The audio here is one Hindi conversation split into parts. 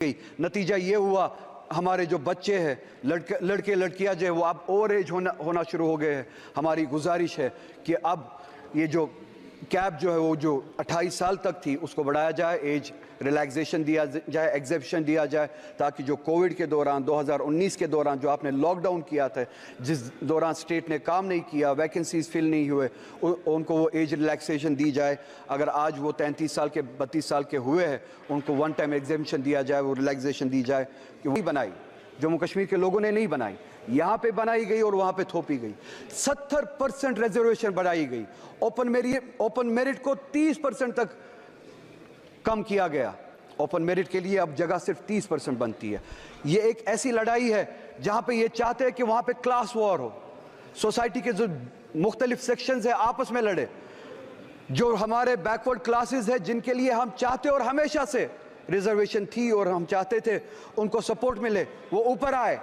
गई। नतीजा ये हुआ हमारे जो बच्चे हैं लड़के लड़कियां जो है वो अब ओवर एज होना शुरू हो गए हैं। हमारी गुजारिश है कि अब ये जो कैप जो है वो जो 28 साल तक थी उसको बढ़ाया जाए, एज रिलैक्सेशन दिया जाए, एग्जेप्शन दिया जाए, ताकि जो कोविड के दौरान 2019 के दौरान जो आपने लॉकडाउन किया था, जिस दौरान स्टेट ने काम नहीं किया, वैकेंसीज फिल नहीं हुए, उनको वो एज रिलैक्सेशन दी जाए। अगर आज वो 33 साल के 32 साल के हुए हैं उनको वन टाइम एग्जेम्पशन दिया जाए, वो रिलैक्सेशन दी जाए कि वही बनाई जम्मू कश्मीर के लोगों ने नहीं बनाई, यहाँ पे बनाई गई और वहाँ पे थोपी गई। 70% रिजर्वेशन बढ़ाई गई, ओपन मेरिट को 30% तक कम किया गया। ओपन मेरिट के लिए अब जगह सिर्फ 30% बनती है। ये एक ऐसी लड़ाई है जहाँ पे ये चाहते हैं कि वहाँ पे क्लास वॉर हो, सोसाइटी के जो मुख्तलिफ सेक्शंस है आपस में लड़े, जो हमारे बैकवर्ड क्लासेस है जिनके लिए हम चाहते और हमेशा से रिजर्वेशन थी और हम चाहते थे उनको सपोर्ट मिले, वो ऊपर आए,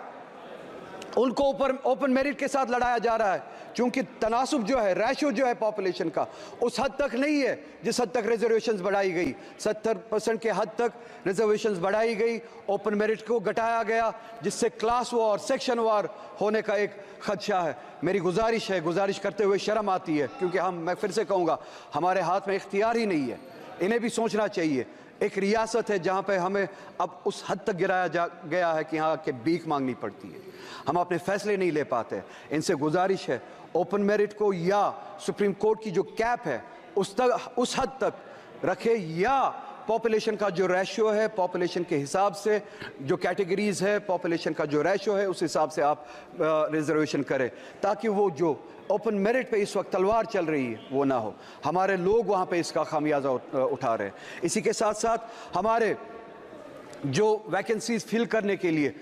उनको ऊपर ओपन मेरिट के साथ लड़ाया जा रहा है। क्योंकि तनासुब जो है, रेशो जो है पॉपुलेशन का उस हद तक नहीं है जिस हद तक रिजर्वेशंस बढ़ाई गई। 70% के हद तक रिजर्वेशंस बढ़ाई गई, ओपन मेरिट को घटाया गया, जिससे क्लास वॉर, सेक्शन वॉर होने का एक खदशा है। मेरी गुजारिश करते हुए शर्म आती है, क्योंकि मैं फिर से कहूँगा हमारे हाथ में इख्तियार ही नहीं है। इन्हें भी सोचना चाहिए। एक रियासत है जहाँ पे हमें अब उस हद तक गिराया गया है कि यहाँ के भीख मांगनी पड़ती है, हम अपने फैसले नहीं ले पाते। इनसे गुजारिश है ओपन मेरिट को या सुप्रीम कोर्ट की जो कैप है उस हद तक रखे, या पॉपुलेशन का जो रेशियो है, पॉपुलेशन के हिसाब से जो कैटेगरीज है, पॉपुलेशन का जो रेशियो है उस हिसाब से आप रिजर्वेशन करें, ताकि वो जो ओपन मेरिट पे इस वक्त तलवार चल रही है वो ना हो। हमारे लोग वहाँ पे इसका खामियाजा उठा रहे हैं। इसी के साथ साथ हमारे जो वैकेंसीज फिल करने के लिए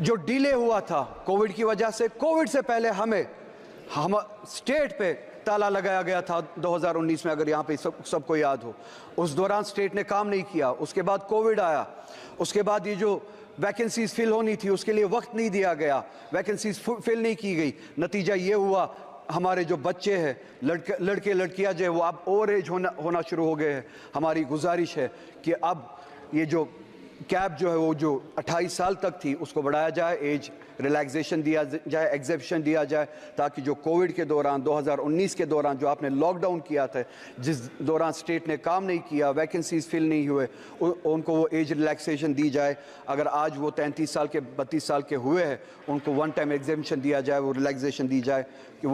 जो डिले हुआ था कोविड की वजह से, कोविड से पहले हम स्टेट पे ताला लगाया गया था 2019 में, अगर यहाँ पे सबको याद हो। उस दौरान स्टेट ने काम नहीं किया, उसके बाद कोविड आया, उसके बाद ये जो वैकेंसीज फिल होनी थी उसके लिए वक्त नहीं दिया गया, वैकेंसीज फिल नहीं की गई। नतीजा ये हुआ हमारे जो बच्चे हैं लड़के लड़कियां जो है वो अब ओवर एज होना शुरू हो गए हैं। हमारी गुजारिश है कि अब ये जो कैप जो है वो जो 28 साल तक थी उसको बढ़ाया जाए, एज रिलैक्सेशन दिया जाए, एग्जेप्शन दिया जाए, ताकि जो कोविड के दौरान 2019 के दौरान जो आपने लॉकडाउन किया था, जिस दौरान स्टेट ने काम नहीं किया, वैकेंसीज फिल नहीं हुए, उनको वो एज रिलैक्सेशन दी जाए। अगर आज वो 33 साल के 32 साल के हुए हैं उनको वन टाइम एग्जेम्पशन दिया जाए, वो रिलैक्सेशन दी जाए कि